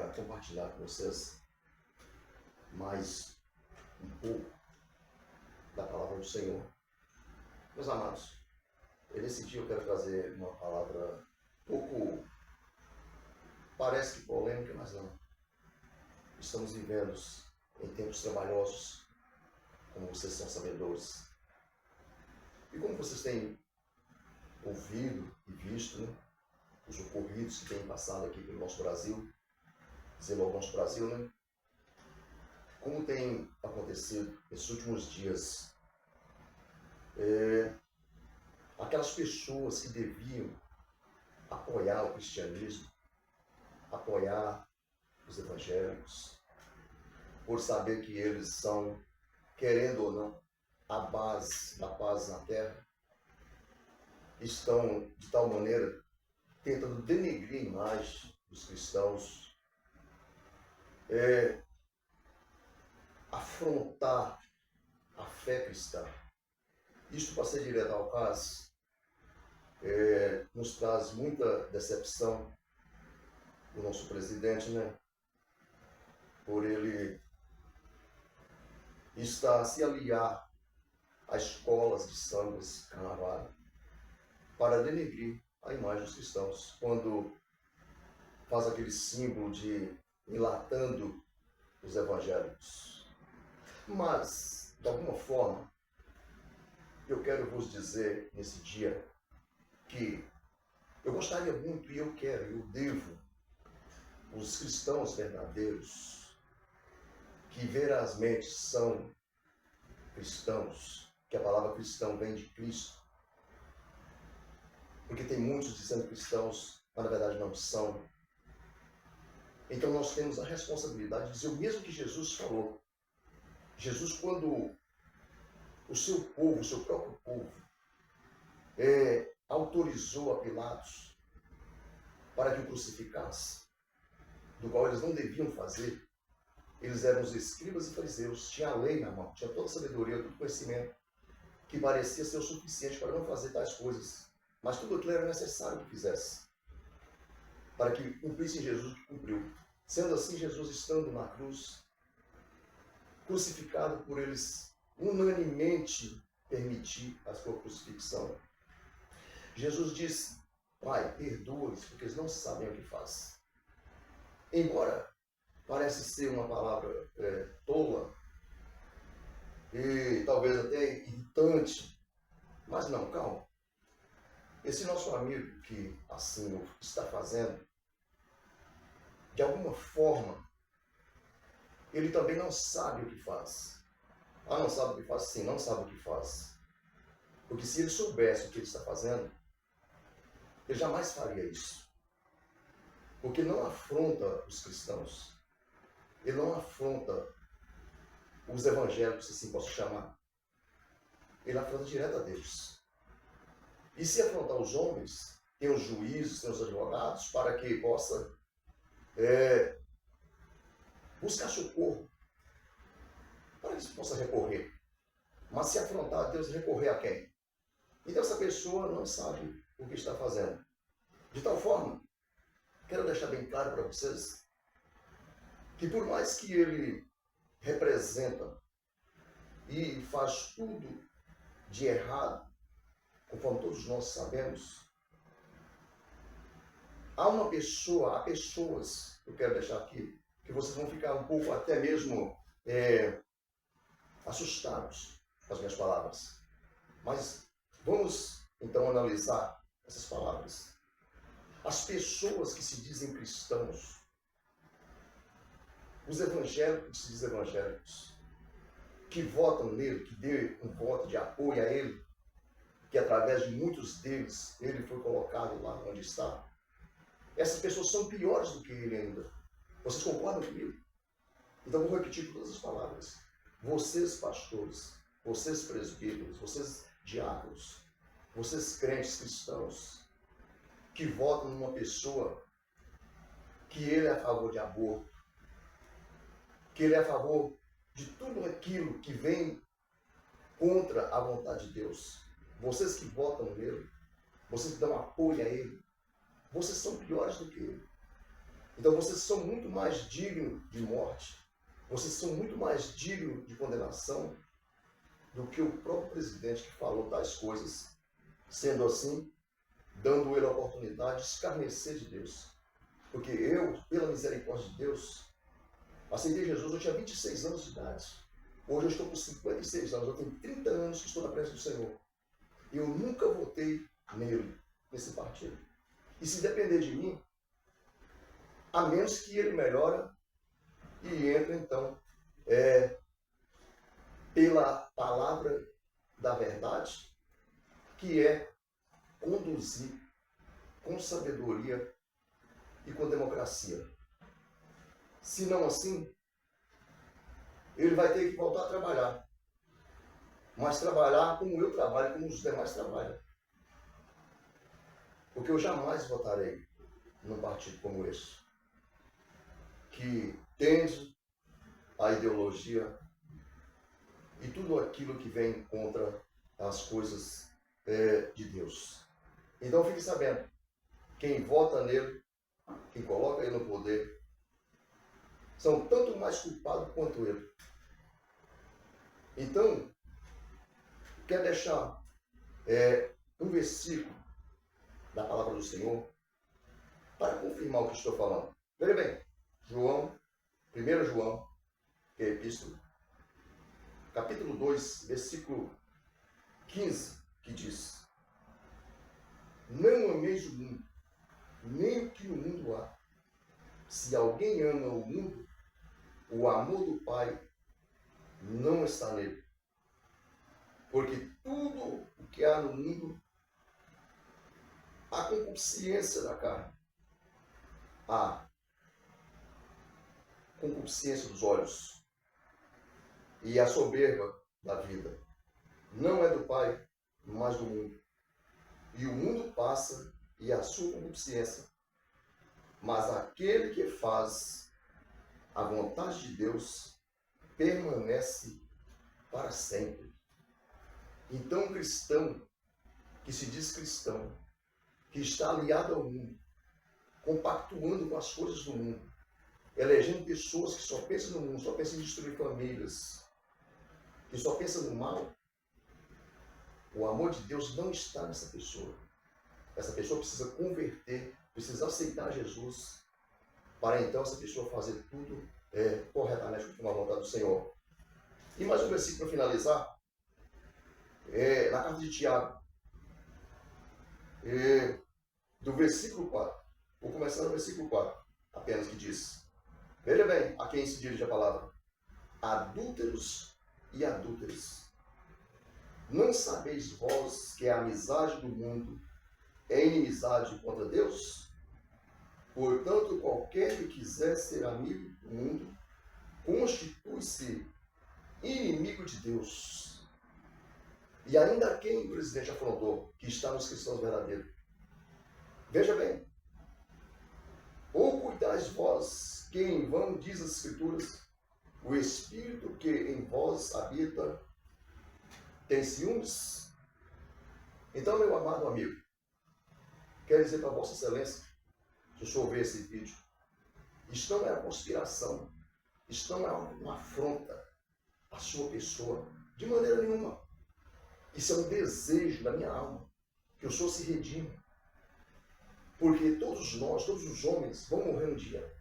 queria compartilhar com vocês mais um pouco da palavra do Senhor. Meus amados, nesse dia eu quero trazer uma palavra um pouco, parece que polêmica, mas não. Estamos vivendo em tempos trabalhosos, como vocês são sabedores. E como vocês têm ouvido e visto, né, os ocorridos que têm passado aqui pelo nosso Brasil, dizendo ao nosso Brasil, né? Como tem acontecido nesses últimos dias, aquelas pessoas que deviam apoiar o cristianismo, apoiar os evangélicos, por saber que eles são, querendo ou não, a base da paz na terra, estão de tal maneira tentando denegrir a imagem dos cristãos, afrontar a fé cristã. Isto, para ser direto ao caso, nos traz muita decepção do nosso presidente, né? Por ele estar a se aliar a escolas de sambas, carnaval, para denegrir a imagem dos cristãos, quando faz aquele símbolo de enlatando os evangélicos. Mas, de alguma forma, eu quero vos dizer nesse dia que eu gostaria muito, e eu quero, eu devo, os cristãos verdadeiros, que verazmente são cristãos, que a palavra cristão vem de Cristo, porque tem muitos dizendo cristãos, mas na verdade não são. Então nós temos a responsabilidade de dizer o mesmo que Jesus falou. Jesus, quando o seu povo, o seu próprio povo, autorizou a Pilatos para que o crucificasse, do qual eles não deviam fazer. Eles eram os escribas e fariseus, tinha a lei na mão, tinha toda a sabedoria, todo o conhecimento, que parecia ser o suficiente para não fazer tais coisas. Mas tudo aquilo era necessário que fizesse, para que cumprisse Jesus o que cumpriu. Sendo assim, Jesus estando na cruz, crucificado por eles unanimemente permitir a sua crucifixão, Jesus disse: Pai, perdoa-os, porque eles não sabem o que fazem. Embora parece ser uma palavra tola e talvez até irritante, mas não, calma. Esse nosso amigo que assim o está fazendo, de alguma forma, ele também não sabe o que faz. Ah, não sabe o que faz? Sim, não sabe o que faz. Porque se ele soubesse o que ele está fazendo, ele jamais faria isso. Porque não afronta os cristãos. Ele não afronta os evangélicos, se assim posso chamar. Ele afronta direto a Deus. E se afrontar os homens, tem os juízes, tem os advogados, para que possa buscar socorro, para que possa recorrer. Mas se afrontar a Deus, recorrer a quem? Então essa pessoa não sabe o que está fazendo. De tal forma, quero deixar bem claro para vocês que por mais que ele representa e faz tudo de errado, conforme todos nós sabemos, há pessoas, eu quero deixar aqui, que vocês vão ficar um pouco até mesmo assustados com as minhas palavras. Mas vamos então analisar essas palavras. As pessoas que se dizem cristãos, os evangélicos que se dizem evangélicos, que votam nele, que dê um voto de apoio a ele, que através de muitos deles ele foi colocado lá onde está, essas pessoas são piores do que ele ainda. Vocês concordam comigo? Então vou repetir todas as palavras. Vocês pastores, vocês presbíteros, vocês diáconos, vocês crentes cristãos, que votam numa pessoa que ele é a favor de aborto, que ele é a favor de tudo aquilo que vem contra a vontade de Deus. Vocês que votam nele, vocês que dão apoio a ele, vocês são piores do que ele. Então vocês são muito mais dignos de morte, vocês são muito mais dignos de condenação do que o próprio presidente que falou tais coisas. Sendo assim, dando ele a oportunidade de escarnecer de Deus. Porque eu, pela misericórdia de Deus, aceitei Jesus, eu tinha 26 anos de idade. Hoje eu estou com 56 anos, eu tenho 30 anos que estou na presença do Senhor. E eu nunca votei nele, nesse partido. E se depender de mim, a menos que ele melhore e entre, então, pela palavra da verdade, que é conduzir com sabedoria e com democracia. Se não assim, ele vai ter que voltar a trabalhar. Mas trabalhar como eu trabalho, como os demais trabalham. Porque eu jamais votarei num partido como esse, que tende a ideologia e tudo aquilo que vem contra as coisas de Deus. Então fique sabendo, quem vota nele, quem coloca ele no poder, são tanto mais culpados quanto ele. Então, quero deixar um versículo da palavra do Senhor para confirmar o que estou falando. Veja bem, 1 João, que é a epístola, capítulo 2, versículo 15, que diz: não ameis o mundo, nem o que no mundo há. Se alguém ama o mundo, o amor do Pai não está nele. Porque tudo o que há no mundo, a concupiscência da carne, a concupiscência dos olhos e a soberba da vida, não é do Pai, mas do mundo. E o mundo passa e a sua concupiscência, mas aquele que faz a vontade de Deus permanece para sempre. Então, um cristão que se diz cristão, que está aliado ao mundo, compactuando com as coisas do mundo, elegendo pessoas que só pensam no mundo, só pensam em destruir famílias, que só pensam no mal, o amor de Deus não está nessa pessoa. Essa pessoa precisa converter, precisa aceitar Jesus, para então essa pessoa fazer tudo corretamente com a vontade do Senhor. E mais um versículo para finalizar, na carta de Tiago, do versículo 4. Vou começar no versículo 4, apenas, que diz: veja bem a quem se dirige a palavra: adúlteros e adúlteras, não sabeis vós que a amizade do mundo é inimizade contra Deus? Portanto, qualquer que quiser ser amigo do mundo, constitui-se inimigo de Deus. E ainda quem o presidente afrontou, que está nos cristãos verdadeiros. Veja bem, ou cuidais vós que em vão diz as Escrituras, o Espírito que em vós habita tem ciúmes? Então, meu amado amigo, quero dizer para Vossa Excelência, se o senhor ver esse vídeo, isso não é uma conspiração, isso não é uma afronta à sua pessoa, de maneira nenhuma. Isso é um desejo da minha alma, que o senhor se redima. Porque todos nós, todos os homens, vão morrer um dia.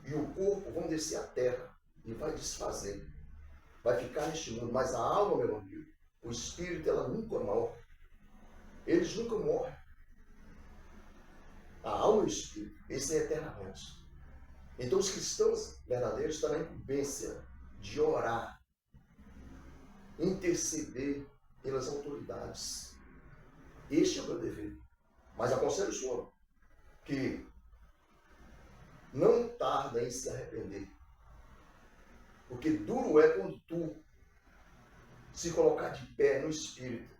E o corpo vão descer à terra e vai desfazer. Vai ficar neste mundo. Mas a alma, meu amigo, o espírito, ela nunca morre. Eles nunca morrem. A alma e o espírito, esse é eternamente. Então os cristãos verdadeiros estão na incumbência de orar, interceder pelas autoridades. Este é o meu dever. Mas aconselho o senhor que não tarda em se arrepender. Porque duro é quando tu se colocar de pé no Espírito,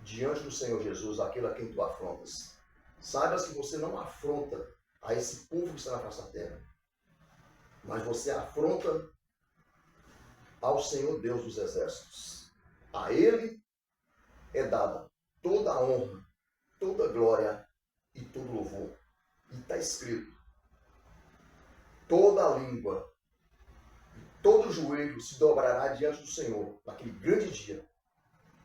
diante do Senhor Jesus, aquele a quem tu afrontas. Saibas que você não afronta a esse povo que está na face da terra, mas você afronta ao Senhor Deus dos exércitos. A Ele é dada toda a honra, toda a glória e todo louvor. E está escrito: toda a língua, todo joelho se dobrará diante do Senhor naquele grande dia,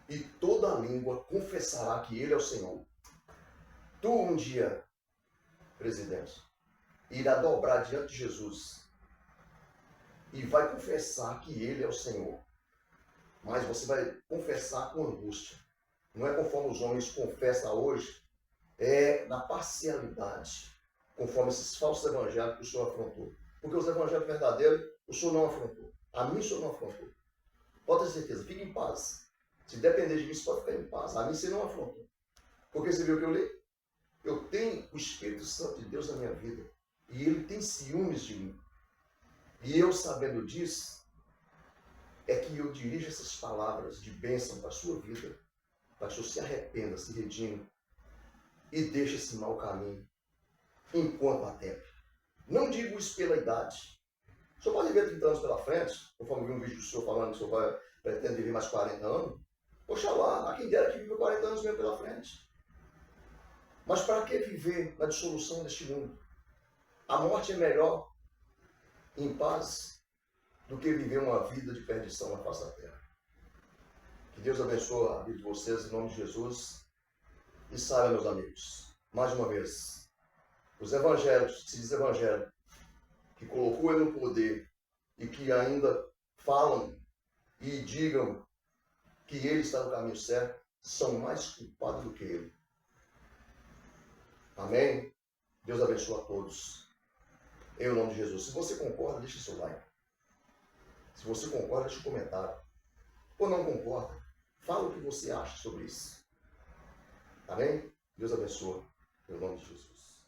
e toda a língua confessará que Ele é o Senhor. Tu um dia, presidente, irá dobrar diante de Jesus e vai confessar que Ele é o Senhor. Mas você vai confessar com angústia. Não é conforme os homens confessam hoje, é na parcialidade, conforme esses falsos evangelhos que o Senhor afrontou. Porque os evangelhos verdadeiros, o Senhor não afrontou. A mim o Senhor não afrontou. Pode ter certeza, fique em paz. Se depender de mim, você pode ficar em paz. A mim você não afrontou. Porque você viu o que eu li? Eu tenho o Espírito Santo de Deus na minha vida. E Ele tem ciúmes de mim. E eu, sabendo disso, é que eu dirijo essas palavras de bênção para a sua vida, para que o senhor se arrependa, se redime e deixe esse mau caminho enquanto há tempo. Não digo isso pela idade. O senhor pode viver 30 anos pela frente, conforme eu vi um vídeo do senhor falando que o senhor pretende viver mais 40 anos. Oxalá, a quem dera que viva 40 anos mesmo pela frente. Mas para que viver na dissolução deste mundo? A morte é melhor em paz do que viver uma vida de perdição na face da terra. Que Deus abençoe a vida de vocês em nome de Jesus. E saiba, meus amigos, mais uma vez, os evangélicos, que se diz evangélico, que colocou ele no poder e que ainda falam e digam que ele está no caminho certo, são mais culpados do que ele. Amém? Deus abençoe a todos. Em nome de Jesus. Se você concorda, deixe seu like. Se você concorda, deixe um comentário. Ou não concorda, fala o que você acha sobre isso. Amém? Deus abençoe. Em nome de Jesus.